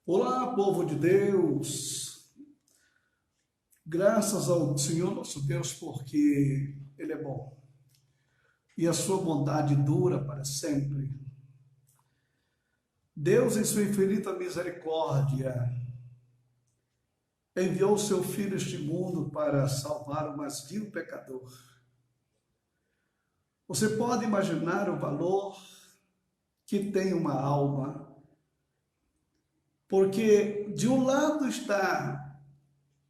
Olá, povo de Deus! Graças ao Senhor nosso Deus, porque Ele é bom e a sua bondade dura para sempre. Deus, em sua infinita misericórdia, enviou o seu Filho a este mundo para salvar o mais vil pecador. Você pode imaginar o valor que tem uma alma, porque de um lado está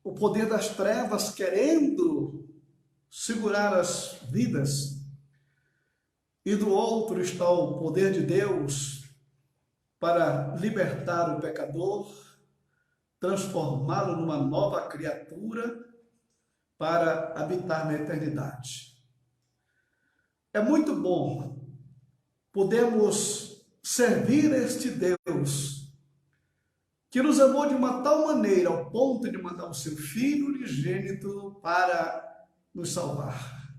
o poder das trevas querendo segurar as vidas, e do outro está o poder de Deus para libertar o pecador, transformá-lo numa nova criatura para habitar na eternidade. É muito bom podermos servir este Deus que nos amou de uma tal maneira ao ponto de mandar o seu Filho unigênito para nos salvar.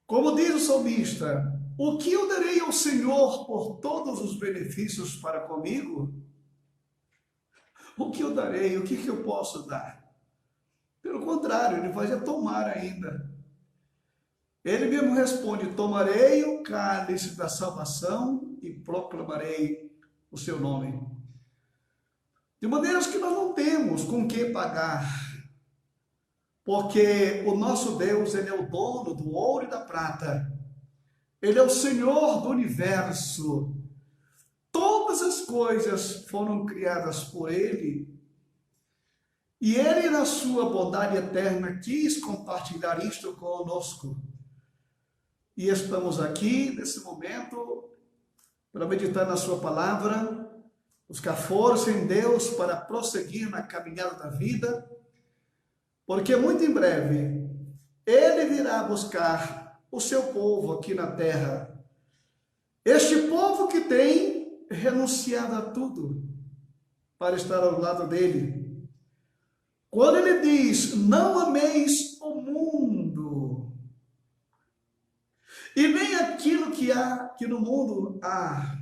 Como diz o salmista, o que eu darei ao Senhor por todos os benefícios para comigo? O que eu darei? O que eu posso dar? Pelo contrário, ele vai tomar ainda. Ele mesmo responde: tomarei o cálice da salvação e proclamarei o seu nome. De maneiras que nós não temos com que pagar, porque o nosso Deus, Ele é o dono do ouro e da prata. Ele é o Senhor do universo. Todas as coisas foram criadas por Ele. E Ele, na sua bondade eterna, quis compartilhar isto conosco. E estamos aqui, nesse momento, para meditar na sua palavra, buscar força em Deus para prosseguir na caminhada da vida, porque muito em breve Ele virá buscar o seu povo aqui na terra. Este povo que tem renunciado a tudo para estar ao lado dele. Quando Ele diz: não ameis o mundo, e nem aquilo que no mundo há,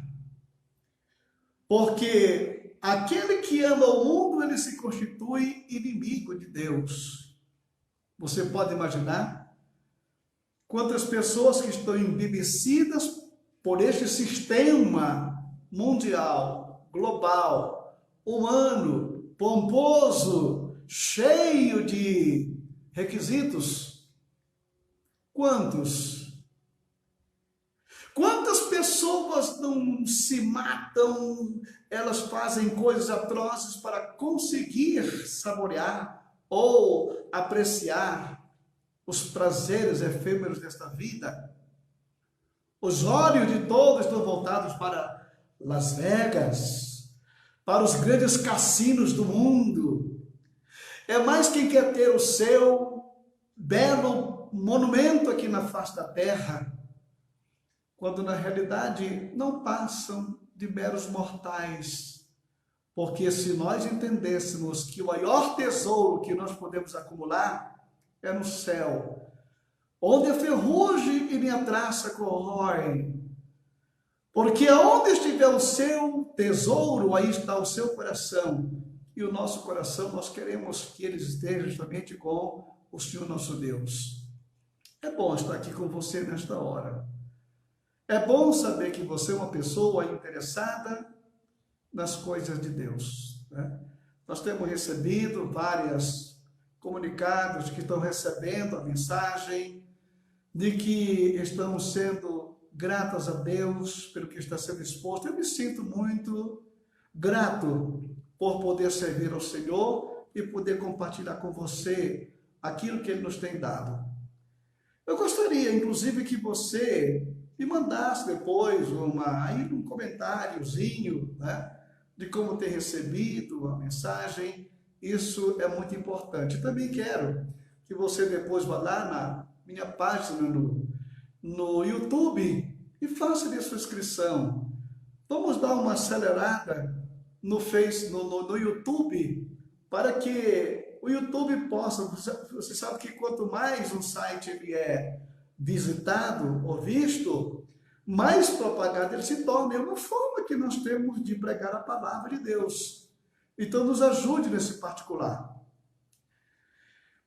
porque aquele que ama o mundo, ele se constitui inimigo de Deus. Você pode imaginar quantas pessoas que estão embebecidas por este sistema mundial, global, humano, pomposo, cheio de requisitos? Quantas pessoas não se matam, elas fazem coisas atrozes para conseguir saborear ou apreciar os prazeres efêmeros desta vida? Os olhos de todos estão voltados para Las Vegas, para os grandes cassinos do mundo. É mais quem quer ter o seu belo monumento aqui na face da terra, quando na realidade não passam de meros mortais. Porque se nós entendêssemos que o maior tesouro que nós podemos acumular é no céu, onde a ferrugem e nem a traça corroem, porque aonde estiver o seu tesouro, aí está o seu coração, e o nosso coração, nós queremos que ele esteja justamente com o Senhor nosso Deus. É bom estar aqui com você nesta hora. É bom saber que você é uma pessoa interessada nas coisas de Deus, né? Nós temos recebido vários comunicados que estão recebendo a mensagem de que estamos sendo gratas a Deus pelo que está sendo exposto. Eu me sinto muito grato por poder servir ao Senhor e poder compartilhar com você aquilo que Ele nos tem dado. Eu gostaria, inclusive, que você me mandasse depois um comentáriozinho, né, de como tem recebido a mensagem. Isso é muito importante. Também quero que você depois vá lá na minha página no YouTube e faça a sua inscrição. Vamos dar uma acelerada no YouTube, para que o YouTube possa... Você sabe que quanto mais um site ele é visitado ou visto, mais propagado ele se torna. É uma forma que nós temos de pregar a palavra de Deus. Então, nos ajude nesse particular.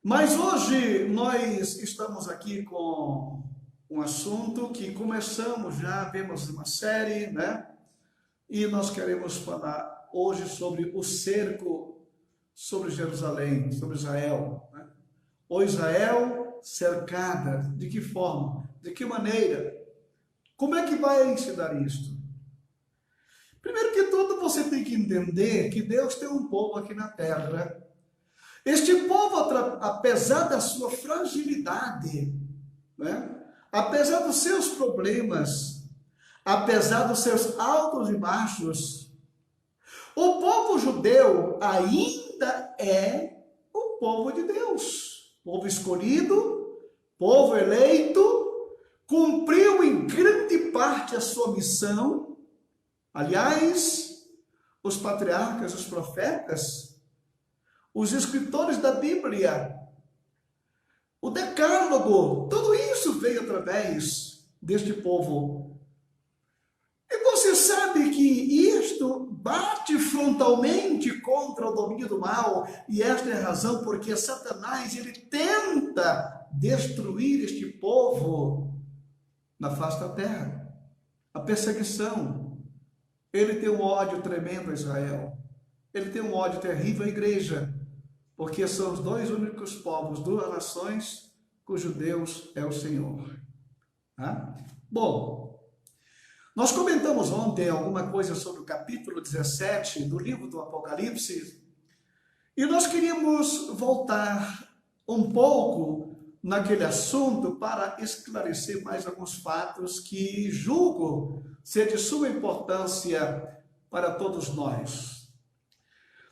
Mas hoje nós estamos aqui com um assunto que começamos já, vemos uma série, né? E nós queremos falar hoje sobre o cerco sobre Jerusalém, sobre Israel, né? O Israel cercada, de que forma? De que maneira? Como é que vai se dar isto? Primeiro que tudo, você tem que entender que Deus tem um povo aqui na terra. Este povo, apesar da sua fragilidade, né? Apesar dos seus problemas, apesar dos seus altos e baixos, o povo judeu ainda é o povo de Deus. Povo escolhido, povo eleito, cumpriu em grande parte a sua missão. Aliás, os patriarcas, os profetas, os escritores da Bíblia, o decálogo, tudo isso veio através deste povo. E você sabe que isto bate frontalmente contra o domínio do mal, e esta é a razão porque Satanás ele tenta destruir este povo na face da terra. A perseguição, ele tem um ódio tremendo a Israel, ele tem um ódio terrível à igreja, porque são os dois únicos povos, duas nações, cujo Deus é o Senhor. Tá? Bom, nós comentamos ontem alguma coisa sobre o capítulo 17 do livro do Apocalipse, e nós queríamos voltar um pouco naquele assunto para esclarecer mais alguns fatos que julgo ser de suma importância para todos nós.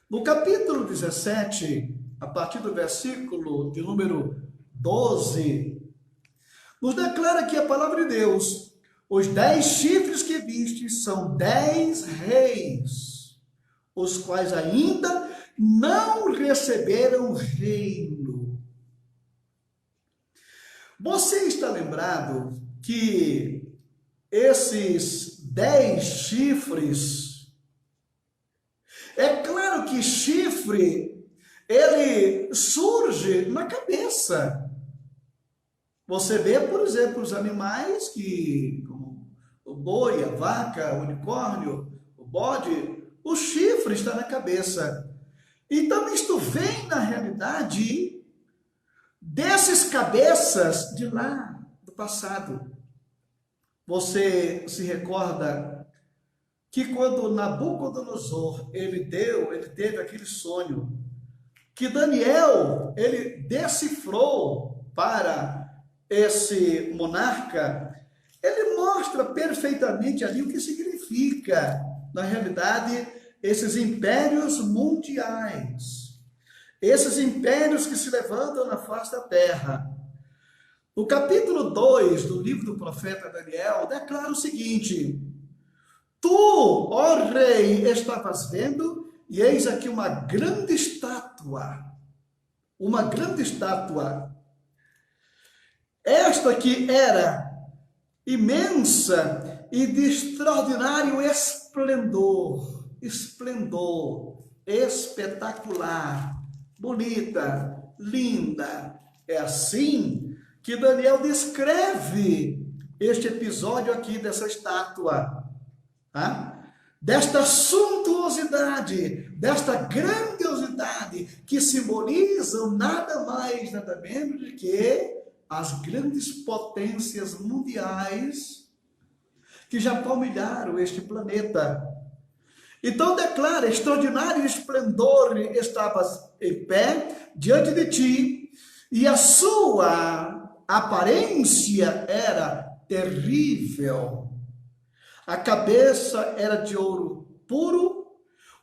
No capítulo 17, a partir do versículo de número 12, nos declara que a palavra de Deus, os 10 chifres que viste são 10 reis, os quais ainda não receberam reino. Você está lembrado que esses 10 chifres, é claro que chifre, ele surge na cabeça. Você vê, por exemplo, os animais como o boi, a vaca, o unicórnio, o bode, o chifre está na cabeça. Então, isto vem, na realidade, desses cabeças de lá, do passado. Você se recorda que quando Nabucodonosor, ele teve aquele sonho, que Daniel, ele decifrou para esse monarca, ele mostra perfeitamente ali o que significa, na realidade, esses impérios mundiais, esses impérios que se levantam na face da terra. No capítulo 2 do livro do profeta Daniel, declara o seguinte: Tu, ó rei, estavas vendo, e eis aqui uma grande estátua. Uma grande estátua. Esta que era imensa e de extraordinário esplendor. Esplendor, espetacular, bonita, linda. É assim que Daniel descreve este episódio aqui dessa estátua. Tá? Desta suntuosidade, desta grandiosidade, que simbolizam nada mais, nada menos do que as grandes potências mundiais que já palmilharam este planeta. Então declara: extraordinário esplendor estava em pé diante de ti, e a sua aparência era terrível. A cabeça era de ouro puro,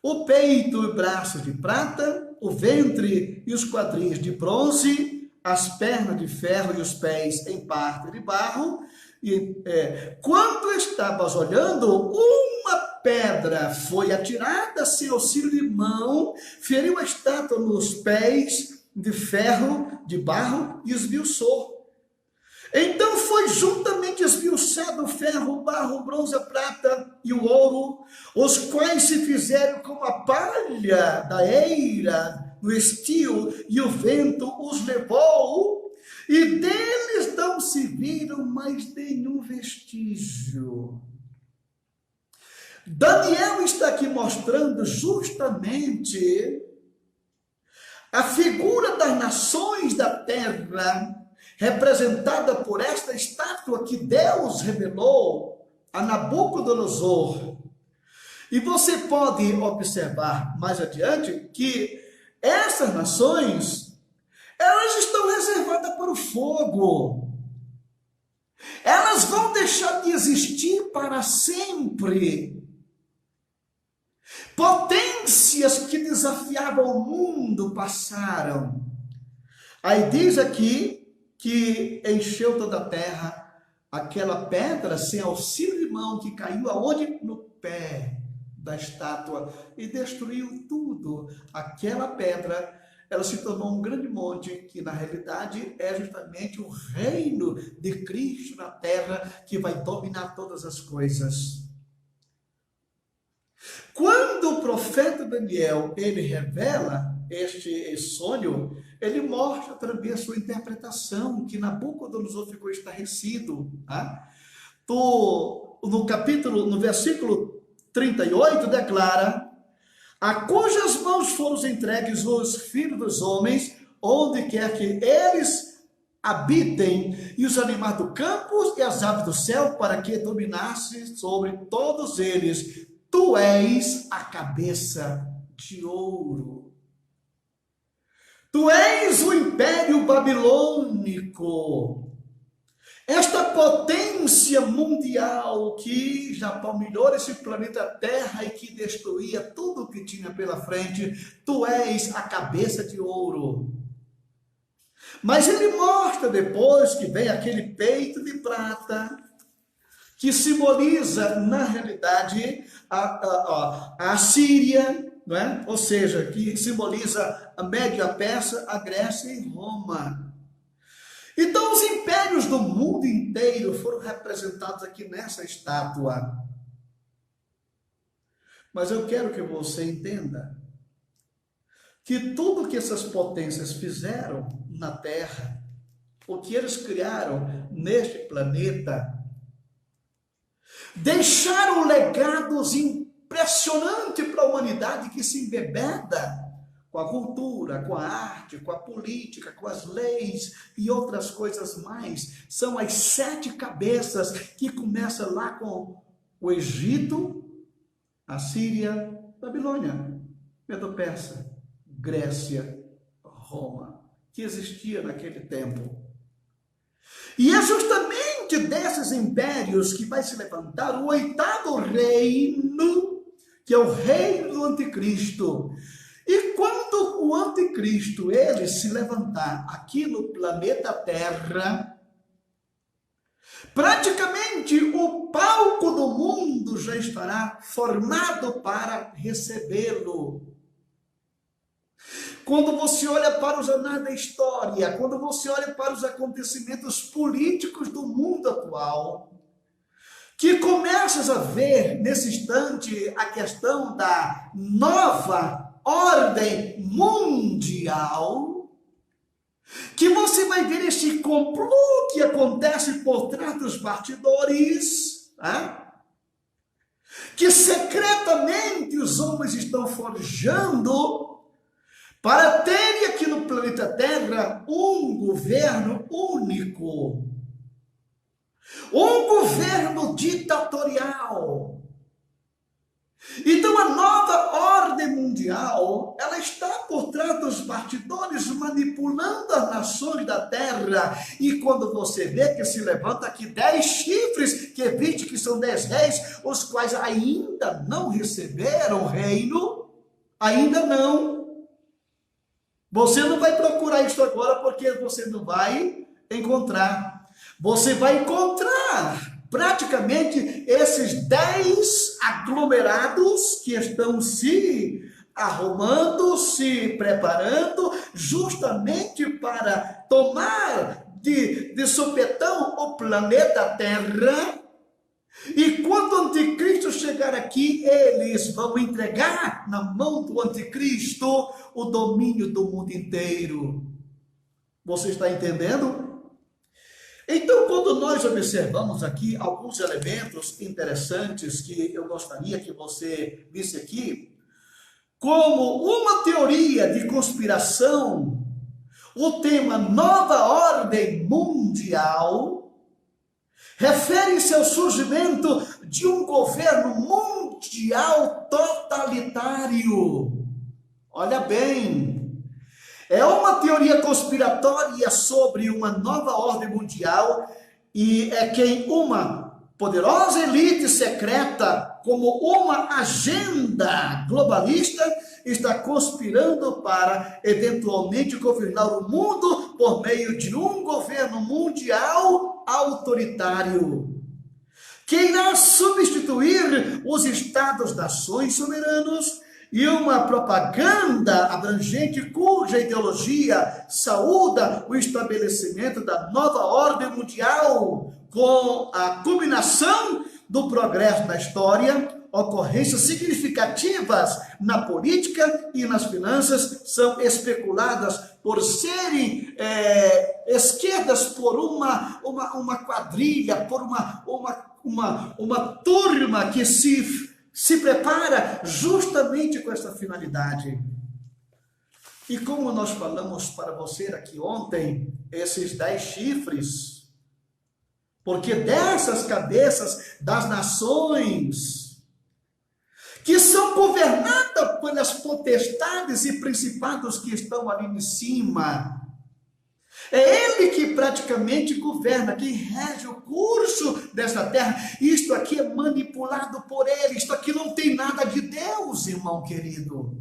o peito e braços de prata, o ventre e os quadris de bronze, as pernas de ferro e os pés em parte de barro. E quando estavas olhando, uma pedra foi atirada sem auxílio de mão, feriu a estátua nos pés de ferro, de barro, e esmiuçou. Então foi juntamente esmiuçado o ferro, o barro, o bronze, a prata e o ouro, os quais se fizeram como a palha da eira no estio, e o vento os levou, e deles não se viram mais nenhum vestígio. Daniel está aqui mostrando justamente a figura das nações da terra, representada por esta estátua que Deus revelou a Nabucodonosor. E você pode observar mais adiante que essas nações, elas estão reservadas para o fogo. Elas vão deixar de existir para sempre. Potências que desafiavam o mundo passaram. Aí diz aqui que encheu toda a terra aquela pedra sem auxílio de mão, que caiu aonde? No pé da estátua e destruiu tudo. Aquela pedra, ela se tornou um grande monte, que na realidade é justamente o reino de Cristo na terra, que vai dominar todas as coisas. Quando o profeta Daniel, ele revela este sonho, ele mostra também a sua interpretação, que Nabucodonosor ficou estarrecido. Tá? No versículo 38, declara: a cujas mãos foram entregues os filhos dos homens, onde quer que eles habitem, e os animais do campo e as aves do céu, para que dominasse sobre todos eles. Tu és a cabeça de ouro. Tu és o império babilônico. Esta potência mundial que já palmilhou esse planeta Terra e que destruía tudo o que tinha pela frente. Tu és a cabeça de ouro. Mas ele mostra depois que vem aquele peito de prata, que simboliza, na realidade, a Síria, não é? Ou seja, que simboliza a Média Pérsia, a Grécia e Roma. Então, os impérios do mundo inteiro foram representados aqui nessa estátua. Mas eu quero que você entenda que tudo que essas potências fizeram na Terra, o que eles criaram neste planeta, deixaram legados impressionantes para a humanidade, que se embebeda com a cultura, com a arte, com a política, com as leis e outras coisas mais. São as 7 cabeças, que começam lá com o Egito, a Síria, Babilônia, Medo-Persa, Grécia, Roma, que existia naquele tempo. E é justamente desses impérios que vai se levantar o 8º reino, que é o reino do anticristo. E quando o anticristo ele se levantar aqui no planeta Terra, praticamente o palco do mundo já estará formado para recebê-lo. Quando você olha para os anais da história, quando você olha para os acontecimentos políticos do mundo atual, que começas a ver nesse instante a questão da nova ordem mundial, que você vai ver este complô que acontece por trás dos bastidores, que secretamente os homens estão forjando para terem aqui no planeta Terra um governo único, um governo ditatorial. Então a nova ordem mundial, ela está por trás dos bastidores, manipulando as nações da terra. E quando você vê que se levanta aqui 10 chifres, que evite que são 10 reis, os quais ainda não receberam o reino, ainda não. Você não vai procurar isso agora, porque você não vai encontrar. Você vai encontrar praticamente esses 10 aglomerados que estão se arrumando, se preparando, justamente para tomar de sopetão o planeta Terra. E quando o anticristo chegar aqui, eles vão entregar na mão do anticristo o domínio do mundo inteiro. Você está entendendo? Então, quando nós observamos aqui alguns elementos interessantes que eu gostaria que você visse aqui, como uma teoria de conspiração, o tema Nova Ordem Mundial refere-se ao surgimento de um governo mundial totalitário. Olha bem, é uma teoria conspiratória sobre uma nova ordem mundial e é quem uma poderosa elite secreta, como uma agenda globalista, está conspirando para eventualmente governar o mundo por meio de um governo mundial autoritário, que irá substituir os Estados-nações soberanos e uma propaganda abrangente cuja ideologia saúda o estabelecimento da nova ordem mundial com a culminação do progresso da história. Ocorrências significativas na política e nas finanças são especuladas por serem esquerdas por uma quadrilha, por uma turma que se prepara justamente com essa finalidade. E como nós falamos para você aqui ontem, esses 10 chifres, porque dessas cabeças das nações que são governadas pelas potestades e principados que estão ali em cima. É ele que praticamente governa, que rege o curso desta terra. Isto aqui é manipulado por ele. Isto aqui não tem nada de Deus, irmão querido.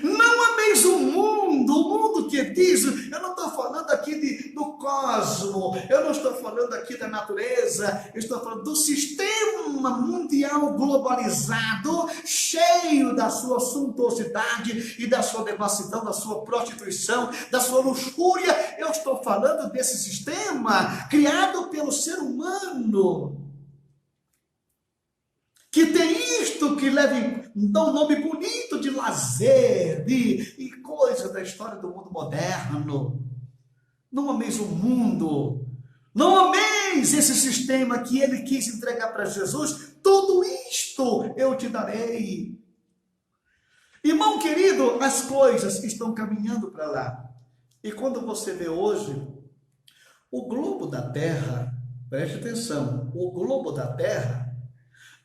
Não ameis o mundo que diz, eu não estou falando aqui do cosmo, eu não estou falando aqui da natureza, eu estou falando do sistema mundial globalizado, cheio da sua suntuosidade e da sua devassidão, da sua prostituição, da sua luxúria. Eu estou falando desse sistema criado pelo ser humano, que tem isto que dá um nome bonito de lazer, e coisa da história do mundo moderno. Não ameis o mundo, não ameis esse sistema que ele quis entregar para Jesus. Tudo isto eu te darei. Irmão querido, as coisas estão caminhando para lá. E quando você vê hoje o globo da Terra, preste atenção, o globo da Terra,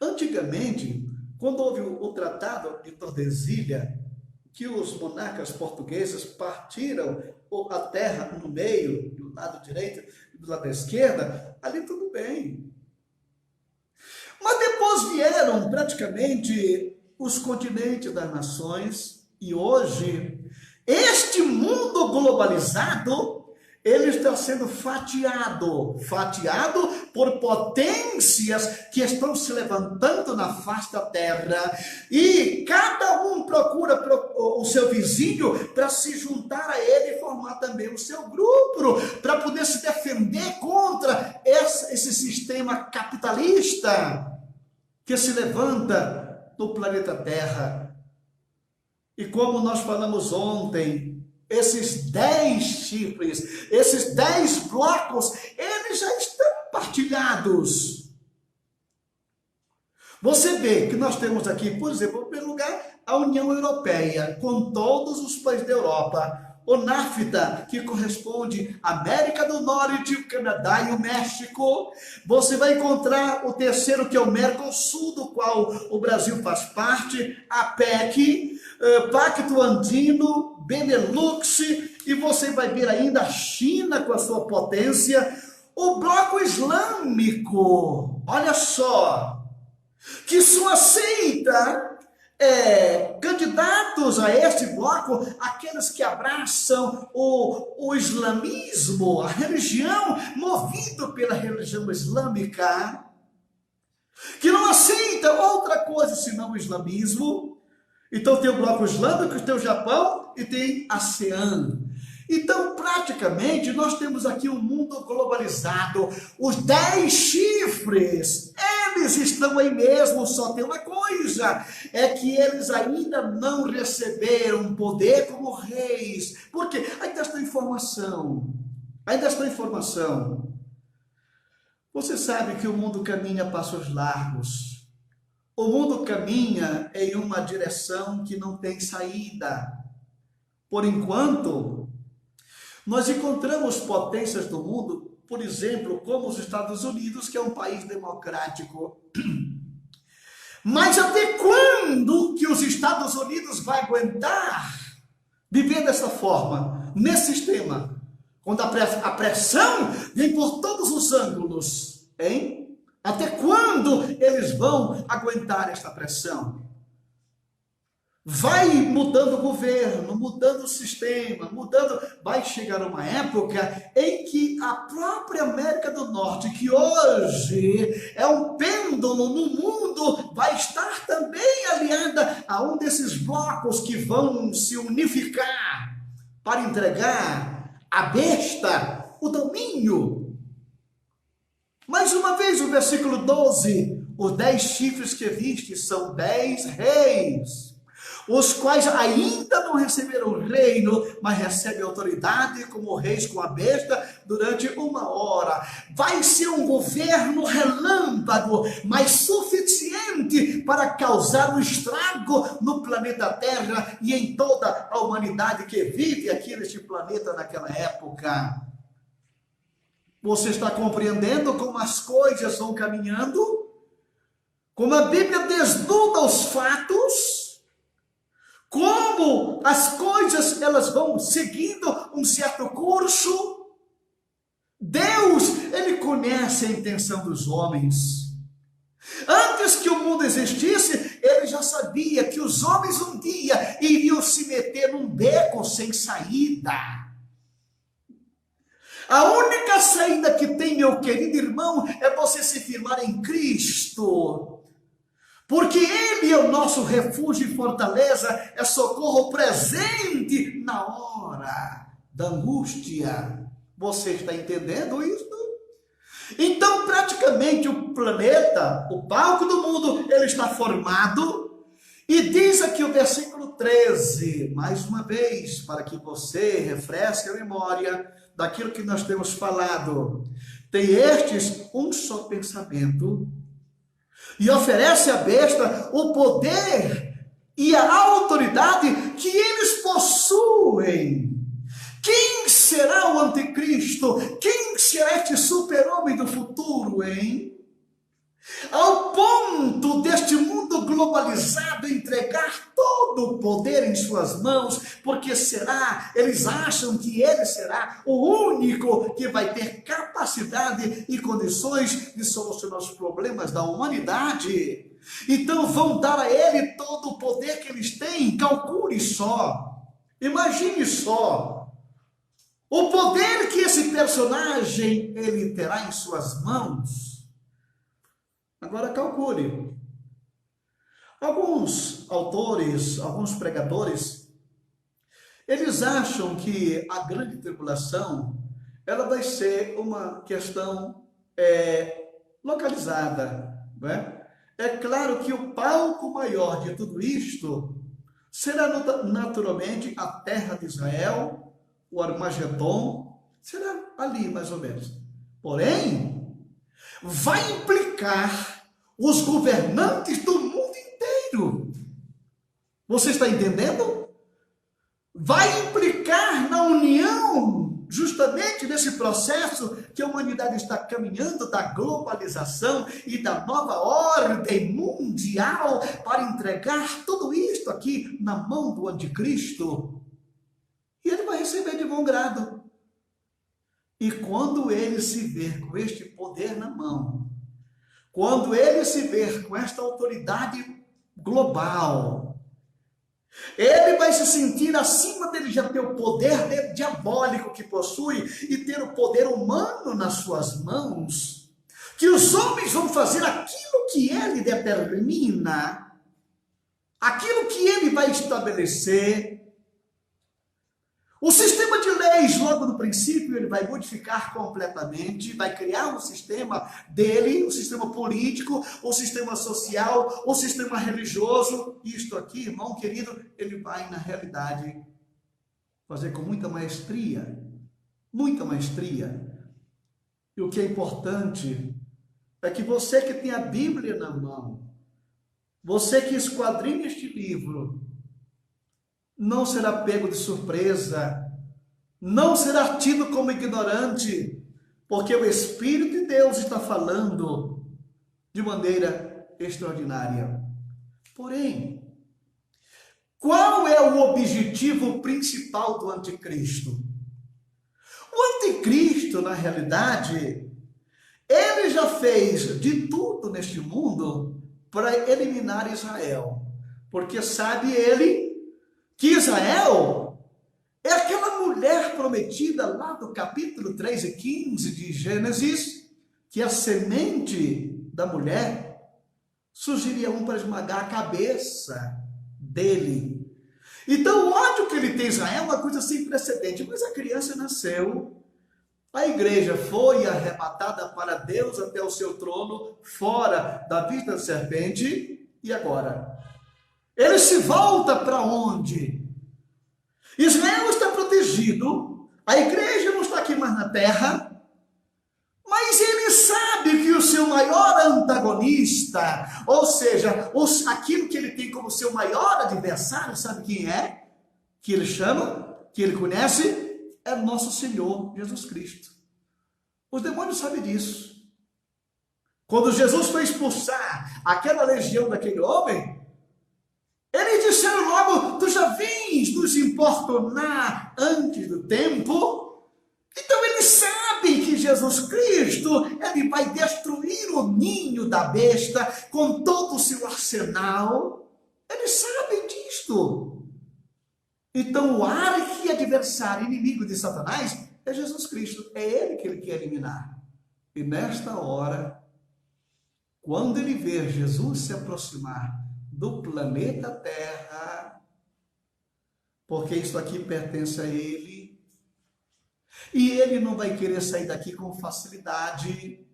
antigamente, quando houve o Tratado de Tordesilhas, que os monarcas portugueses partiram a terra no meio, do lado direito e do lado da esquerda, ali tudo bem. Mas depois vieram praticamente os continentes das nações, e hoje, este mundo globalizado, ele está sendo fatiado por potências que estão se levantando na face da terra, e cada um procura o seu vizinho para se juntar a ele e formar também o seu grupo, para poder se defender contra esse sistema capitalista que se levanta no planeta Terra. E como nós falamos ontem, esses 10 chifres, esses 10 blocos, eles já estão partilhados. Você vê que nós temos aqui, por exemplo, em primeiro lugar, a União Europeia, com todos os países da Europa. O NAFTA, que corresponde à América do Norte, o Canadá e o México. Você vai encontrar o terceiro, que é o Mercosul, do qual o Brasil faz parte, a PEC, Pacto Andino, Benelux, e você vai ver ainda a China com a sua potência, o bloco islâmico, olha só, que só aceita candidatos a este bloco, aqueles que abraçam o islamismo, a religião, movido pela religião islâmica, que não aceita outra coisa senão o islamismo. Então tem o bloco islâmico, tem o Japão e tem a ASEAN. Então, praticamente, nós temos aqui um mundo globalizado. Os 10 chifres, eles estão aí mesmo, só tem uma coisa, é que eles ainda não receberam poder como reis. Por quê? Ainda está informação. Você sabe que o mundo caminha a passos largos. O mundo caminha em uma direção que não tem saída. Por enquanto, nós encontramos potências do mundo, por exemplo, como os Estados Unidos, que é um país democrático. Mas até quando que os Estados Unidos vai aguentar viver dessa forma, nesse sistema? Quando a pressão vem por todos os ângulos, hein? Até quando eles vão aguentar esta pressão? Vai mudando o governo, mudando o sistema, vai chegar uma época em que a própria América do Norte, que hoje é um pêndulo no mundo, vai estar também aliada a um desses blocos que vão se unificar para entregar à besta o domínio. Mais uma vez, o versículo 12, os 10 chifres que viste são 10 reis, os quais ainda não receberam o reino, mas recebem autoridade como reis com a besta durante 1 hora. Vai ser um governo relâmpago, mas suficiente para causar um estrago no planeta Terra e em toda a humanidade que vive aqui neste planeta naquela época. Você está compreendendo como as coisas vão caminhando? Como a Bíblia desnuda os fatos? Como as coisas elas vão seguindo um certo curso? Deus, ele conhece a intenção dos homens. Antes que o mundo existisse, ele já sabia que os homens um dia iriam se meter num beco sem saída. A única saída que tem, meu querido irmão, é você se firmar em Cristo. Porque Ele é o nosso refúgio e fortaleza, é socorro presente na hora da angústia. Você está entendendo isso? Então, praticamente, o planeta, o palco do mundo, ele está formado. E diz aqui o versículo 13, mais uma vez, para que você refresque a memória daquilo que nós temos falado. Tem estes um só pensamento, e oferece à besta o poder e a autoridade que eles possuem. Quem será o anticristo? Quem será este super-homem do futuro, hein? Ao ponto deste mundo globalizado entregar todo o poder em suas mãos, porque eles acham que ele será o único que vai ter capacidade e condições de solucionar os problemas da humanidade. Então vão dar a ele todo o poder que eles têm. Calcule só, imagine só, o poder que esse personagem ele terá em suas mãos. Agora calcule. Alguns autores, alguns pregadores, eles acham que a grande tribulação, ela vai ser uma questão localizada, né? É claro que o palco maior de tudo isto será naturalmente a terra de Israel, o Armagedon, será ali mais ou menos. Porém, vai implicar os governantes do mundo inteiro. Você está entendendo? Vai implicar na união, justamente nesse processo que a humanidade está caminhando da globalização e da nova ordem mundial para entregar tudo isto aqui na mão do anticristo. E ele vai receber de bom grado. E quando ele se ver com este poder na mão, quando ele se ver com esta autoridade global, ele vai se sentir acima dele já ter o poder diabólico que possui e ter o poder humano nas suas mãos, que os homens vão fazer aquilo que ele determina, aquilo que ele vai estabelecer. O sistema de leis, logo no princípio, ele vai modificar completamente, vai criar um sistema dele, o sistema político, o sistema social, o sistema religioso. Isto aqui, irmão querido, ele vai, na realidade, fazer com muita maestria. Muita maestria. E o que é importante é que você que tem a Bíblia na mão, você que esquadrinha este livro, não será pego de surpresa, não será tido como ignorante, porque o Espírito de Deus está falando de maneira extraordinária. Porém, qual é o objetivo principal do anticristo? O anticristo, na realidade, ele já fez de tudo neste mundo para eliminar Israel, porque sabe ele que Israel é aquela mulher prometida lá do capítulo 3 e 15 de Gênesis, que a semente da mulher surgiria para esmagar a cabeça dele. Então o ódio que ele tem a Israel é uma coisa sem precedente, mas a criança nasceu, a igreja foi arrebatada para Deus até o seu trono, fora da vista da serpente, e agora? Ele se volta para onde? Israel está protegido, a igreja não está aqui mais na terra, mas ele sabe que o seu maior antagonista, ou seja, aquilo que ele tem como seu maior adversário, sabe quem é? Que ele chama, que ele conhece, é nosso Senhor Jesus Cristo. Os demônios sabem disso. Quando Jesus foi expulsar aquela legião daquele homem, eles disseram logo: tu já vens nos importunar antes do tempo? Então eles sabem que Jesus Cristo, ele vai destruir o ninho da besta com todo o seu arsenal. Eles sabem disto. Então o arqui-adversário, inimigo de Satanás, é Jesus Cristo. É ele que ele quer eliminar. E nesta hora, quando ele ver Jesus se aproximar do planeta Terra, porque isso aqui pertence a ele, e ele não vai querer sair daqui com facilidade,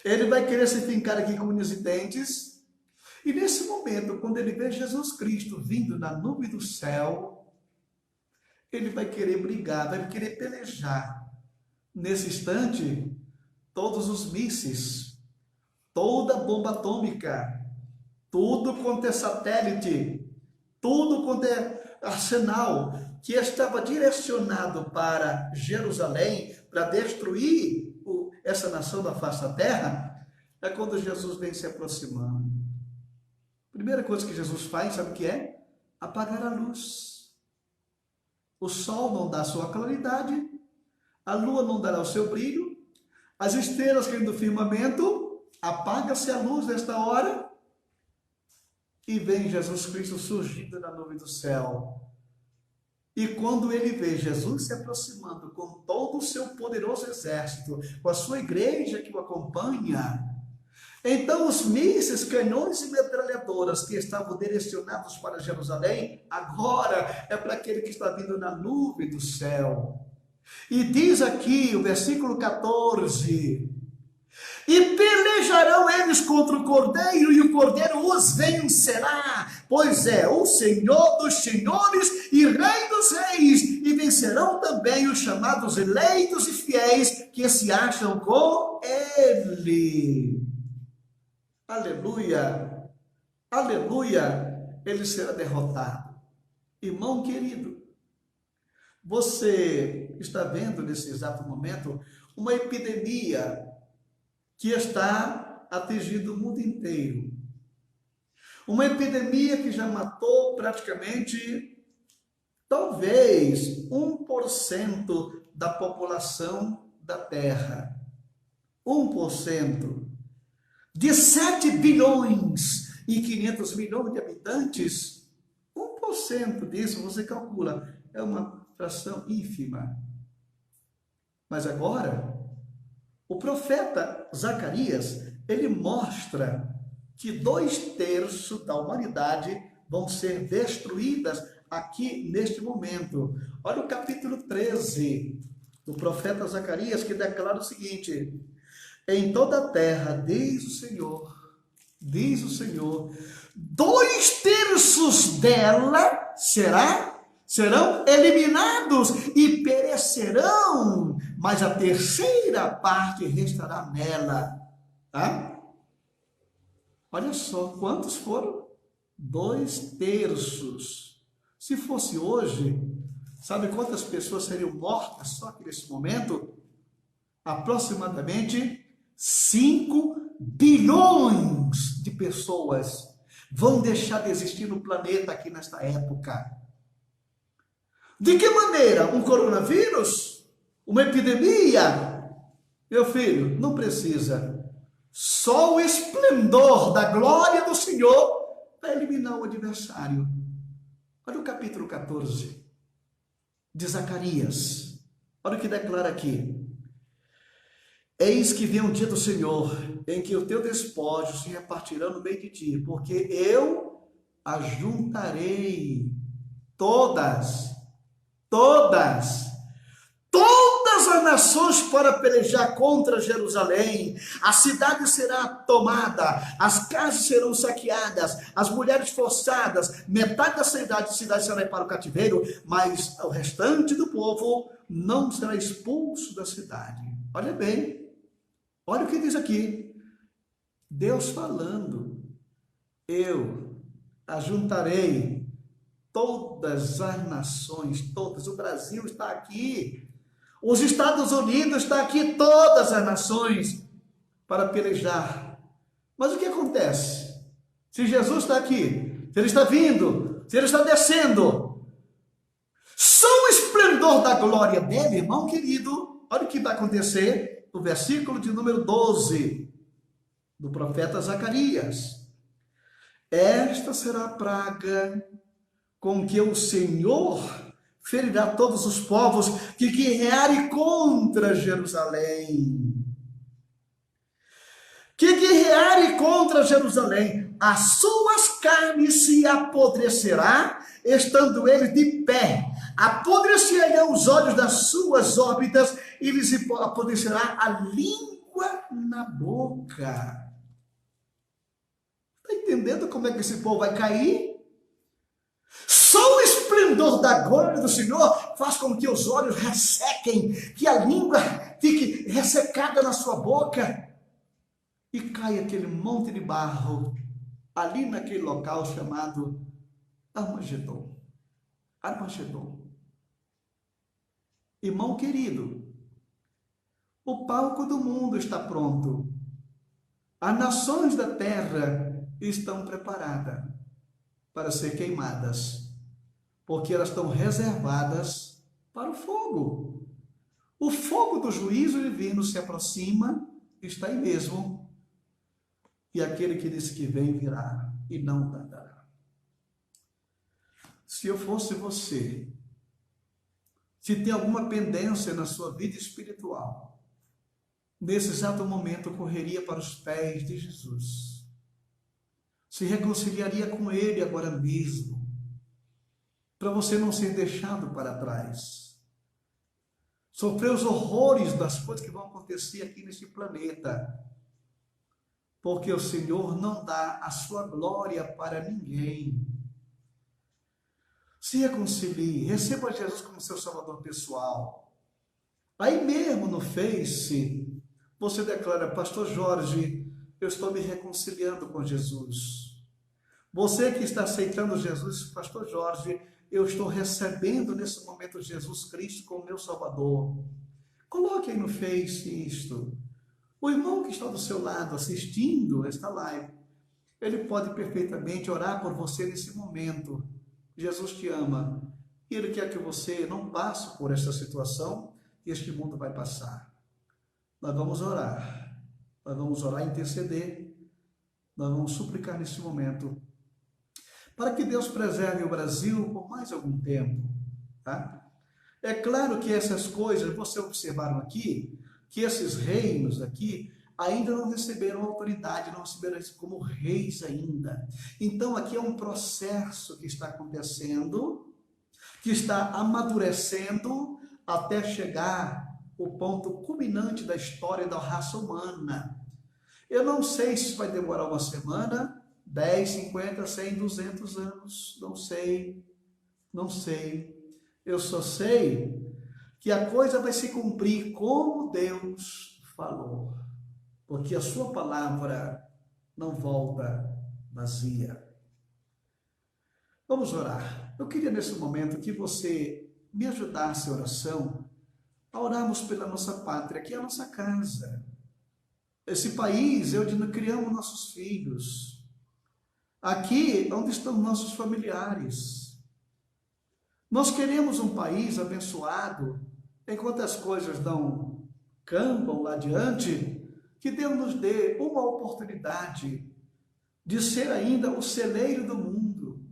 ele vai querer se fincar aqui com unhas e dentes, e nesse momento, quando ele vê Jesus Cristo vindo na nuvem do céu, ele vai querer brigar, vai querer pelejar. Nesse instante, todos os mísseis, toda a bomba atômica, tudo quanto é satélite, tudo quanto é arsenal que estava direcionado para Jerusalém, para destruir essa nação da face da terra, é quando Jesus vem se aproximando. Primeira coisa que Jesus faz, sabe o que é? Apagar a luz. O sol não dá sua claridade, a lua não dará o seu brilho, as estrelas caindo do firmamento, apaga-se a luz nesta hora, e vem Jesus Cristo surgindo na nuvem do céu. E quando ele vê Jesus se aproximando com todo o seu poderoso exército, com a sua igreja que o acompanha, então os mísseis, canhões e metralhadoras que estavam direcionados para Jerusalém, agora é para aquele que está vindo na nuvem do céu. E diz aqui o versículo 14... E pelejarão eles contra o Cordeiro, e o Cordeiro os vencerá, pois é o Senhor dos senhores e Rei dos reis, e vencerão também os chamados eleitos e fiéis que se acham com ele. Aleluia, aleluia, ele será derrotado. Irmão querido, você está vendo nesse exato momento uma epidemia que está atingindo o mundo inteiro. Uma epidemia que já matou praticamente, talvez, 1% da população da Terra. 1%. De 7 bilhões e 500 milhões de habitantes, 1% disso, você calcula, é uma fração ínfima. Mas agora, o profeta Zacarias, ele mostra que 2/3 da humanidade vão ser destruídas aqui neste momento. Olha o capítulo 13 do profeta Zacarias, que declara o seguinte: em toda a terra, diz o Senhor, 2/3 dela serão eliminados e perecerão, mas a terceira parte restará nela. Tá? Olha só, quantos foram? 2/3. Se fosse hoje, sabe quantas pessoas seriam mortas só aqui nesse momento? Aproximadamente 5 bilhões de pessoas vão deixar de existir no planeta aqui nesta época. De que maneira? Um coronavírus? Uma epidemia? Meu filho, não precisa. Só o esplendor da glória do Senhor vai eliminar o adversário. Olha o capítulo 14 de Zacarias. Olha o que declara aqui. Eis que vem um dia do Senhor, em que o teu despojo se repartirá no meio de ti, porque eu ajuntarei todas as nações para pelejar contra Jerusalém. A cidade será tomada, as casas serão saqueadas, as mulheres forçadas, metade da cidade será para o cativeiro, mas o restante do povo não será expulso da cidade. Olha bem. Olha o que diz aqui, Deus falando, eu ajuntarei todas as nações, todas, o Brasil está aqui, os Estados Unidos está aqui, todas as nações, para pelejar. Mas o que acontece? Se Jesus está aqui, se Ele está vindo, se Ele está descendo, só o esplendor da glória dele, irmão querido, olha o que vai acontecer. O versículo de número 12 do profeta Zacarias. Esta será a praga com que o Senhor ferirá todos os povos que guerrearem contra Jerusalém. Que guerrearem contra Jerusalém. As suas carnes se apodrecerá, estando eles de pé. Apodrecerão os olhos das suas órbitas e lhes apodrecerá a língua na boca. Está entendendo como é que esse povo vai cair? Só o esplendor da glória do Senhor faz com que os olhos ressequem, que a língua fique ressecada na sua boca e caia aquele monte de barro ali naquele local chamado Armagedon. Armagedon. Irmão querido, o palco do mundo está pronto. As nações da terra estão preparadas para ser queimadas, porque elas estão reservadas para o fogo. O fogo do juízo divino se aproxima, está aí mesmo, e aquele que disse que vem virá e não tardará. Se eu fosse você, se tem alguma pendência na sua vida espiritual, nesse exato momento correria para os pés de Jesus, se reconciliaria com Ele agora mesmo, para você não ser deixado para trás, sofrer os horrores das coisas que vão acontecer aqui nesse planeta, porque o Senhor não dá a sua glória para ninguém. Se reconcilie, receba Jesus como seu salvador pessoal. Aí mesmo no Face, você declara, Pastor Jorge, eu estou me reconciliando com Jesus. Você que está aceitando Jesus, Pastor Jorge, eu estou recebendo nesse momento Jesus Cristo como meu Salvador. Coloque aí no Face isto. O irmão que está do seu lado assistindo esta live, ele pode perfeitamente orar por você nesse momento. Jesus te ama e Ele quer que você não passe por esta situação e este mundo vai passar. Nós vamos orar e interceder, nós vamos suplicar nesse momento para que Deus preserve o Brasil por mais algum tempo, tá? É claro que essas coisas, vocês observaram aqui, que esses reinos aqui ainda não receberam autoridade, não receberam isso como reis ainda. Então aqui é um processo que está acontecendo, que está amadurecendo até chegar o ponto culminante da história da raça humana. Eu não sei se vai demorar uma semana, 10, 50, 100, 200 anos, não sei. Eu só sei que a coisa vai se cumprir como Deus falou, porque a sua palavra não volta vazia. Vamos orar. Eu queria nesse momento que você me ajudasse em oração a orarmos pela nossa pátria, que é a nossa casa. Esse país é onde nós criamos nossos filhos. Aqui é onde estão nossos familiares. Nós queremos um país abençoado, enquanto as coisas não campam lá adiante, que Deus nos dê uma oportunidade de ser ainda o celeiro do mundo,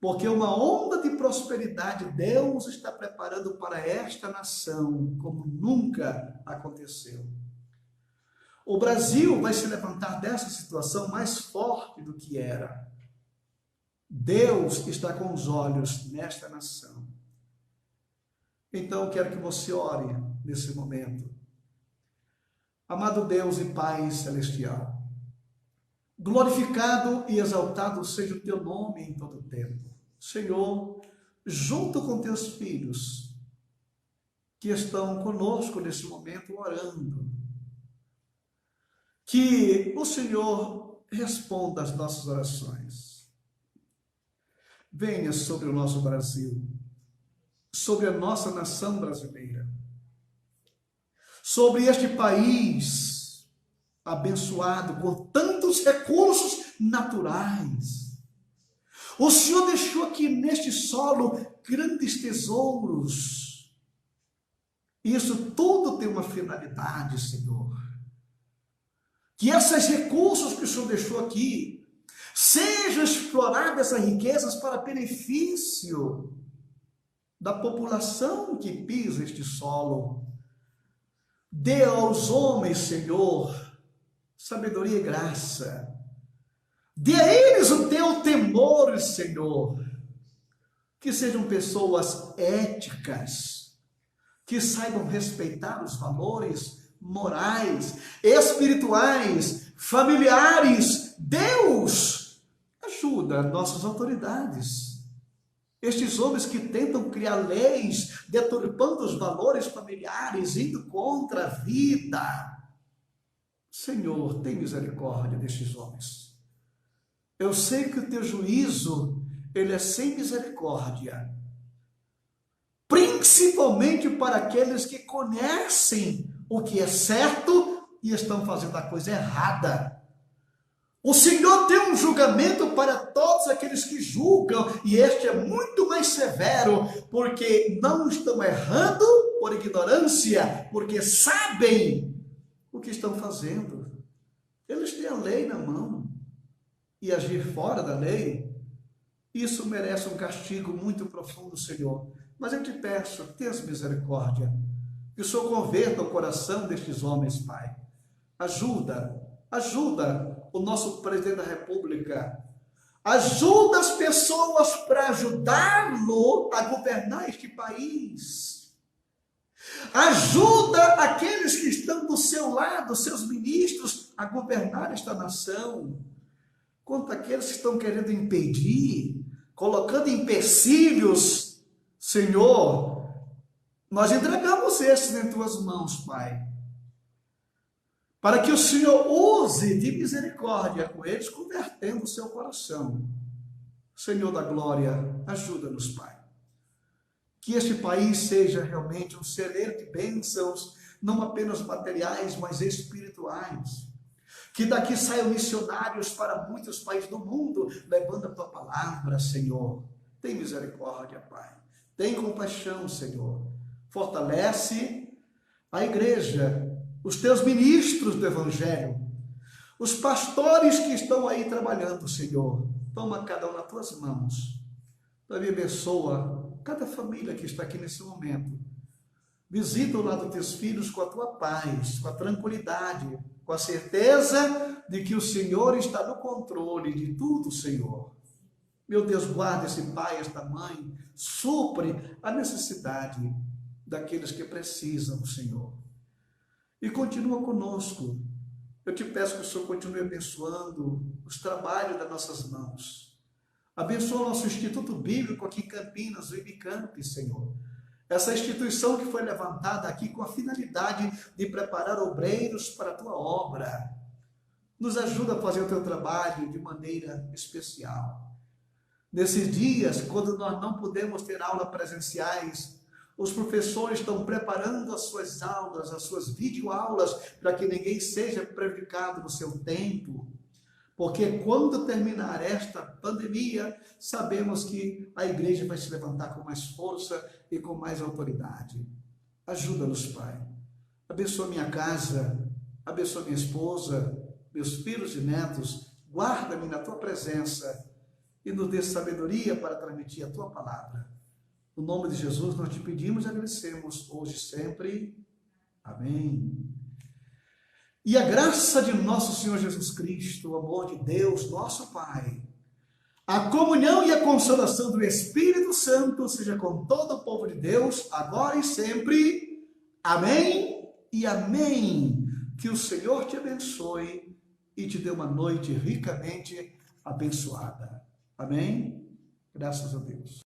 porque uma onda de prosperidade Deus está preparando para esta nação, como nunca aconteceu. O Brasil vai se levantar dessa situação mais forte do que era. Deus está com os olhos nesta nação. Então, eu quero que você ore nesse momento. Amado Deus e Pai Celestial, glorificado e exaltado seja o teu nome em todo o tempo. Senhor, junto com teus filhos que estão conosco nesse momento orando, que o Senhor responda às nossas orações. Venha sobre o nosso Brasil, sobre a nossa nação brasileira, sobre este país abençoado com tantos recursos naturais. O Senhor deixou aqui neste solo grandes tesouros. Isso tudo tem uma finalidade, Senhor. Que esses recursos que o Senhor deixou aqui sejam exploradas essas riquezas para benefício da população que pisa este solo. Dê aos homens, Senhor, sabedoria e graça. Dê a eles o teu temor, Senhor. Que sejam pessoas éticas, que saibam respeitar os valores morais, espirituais, familiares. Deus, ajuda nossas autoridades. Estes homens que tentam criar leis, deturpando os valores familiares, indo contra a vida. Senhor, tem misericórdia destes homens. Eu sei que o teu juízo, ele é sem misericórdia. Principalmente para aqueles que conhecem o que é certo e estão fazendo a coisa errada. O Senhor tem um julgamento para todos aqueles que julgam, e este é muito mais severo, porque não estão errando por ignorância, porque sabem o que estão fazendo. Eles têm a lei na mão, e agir fora da lei, isso merece um castigo muito profundo, Senhor. Mas eu te peço, tenha misericórdia, que o Senhor converta o coração destes homens, Pai. Ajuda o nosso presidente da República. Ajuda as pessoas para ajudá-lo a governar este país. Ajuda aqueles que estão do seu lado, seus ministros, a governar esta nação. Quanto aqueles que estão querendo impedir, colocando empecilhos, Senhor, nós entregamos esses em tuas mãos, Pai, para que o Senhor use de misericórdia com eles, convertendo o seu coração. Senhor da glória, ajuda-nos, Pai. Que este país seja realmente um celeiro de bênçãos, não apenas materiais, mas espirituais. Que daqui saiam missionários para muitos países do mundo, levando a tua palavra, Senhor. Tem misericórdia, Pai. Tem compaixão, Senhor. Fortalece a igreja, os teus ministros do Evangelho, os pastores que estão aí trabalhando, Senhor. Toma cada um nas tuas mãos. Também abençoa cada família que está aqui nesse momento. Visita o lado dos teus filhos com a tua paz, com a tranquilidade, com a certeza de que o Senhor está no controle de tudo, Senhor. Meu Deus, guarda esse pai, esta mãe, supre a necessidade daqueles que precisam, Senhor. E continua conosco. Eu te peço que o Senhor continue abençoando os trabalhos das nossas mãos. Abençoa o nosso Instituto Bíblico aqui em Campinas, o IBCamp, Senhor. Essa instituição que foi levantada aqui com a finalidade de preparar obreiros para a tua obra. Nos ajuda a fazer o teu trabalho de maneira especial. Nesses dias, quando nós não podemos ter aulas presenciais, os professores estão preparando as suas aulas, as suas videoaulas, para que ninguém seja prejudicado no seu tempo. Porque quando terminar esta pandemia, sabemos que a igreja vai se levantar com mais força e com mais autoridade. Ajuda-nos, Pai. Abençoa minha casa, abençoa minha esposa, meus filhos e netos. Guarda-me na tua presença e nos dê sabedoria para transmitir a tua palavra. No nome de Jesus nós te pedimos e agradecemos hoje e sempre. Amém. E a graça de nosso Senhor Jesus Cristo, o amor de Deus, nosso Pai, a comunhão e a consolação do Espírito Santo seja com todo o povo de Deus, agora e sempre. Amém e amém. Que o Senhor te abençoe e te dê uma noite ricamente abençoada. Amém? Graças a Deus.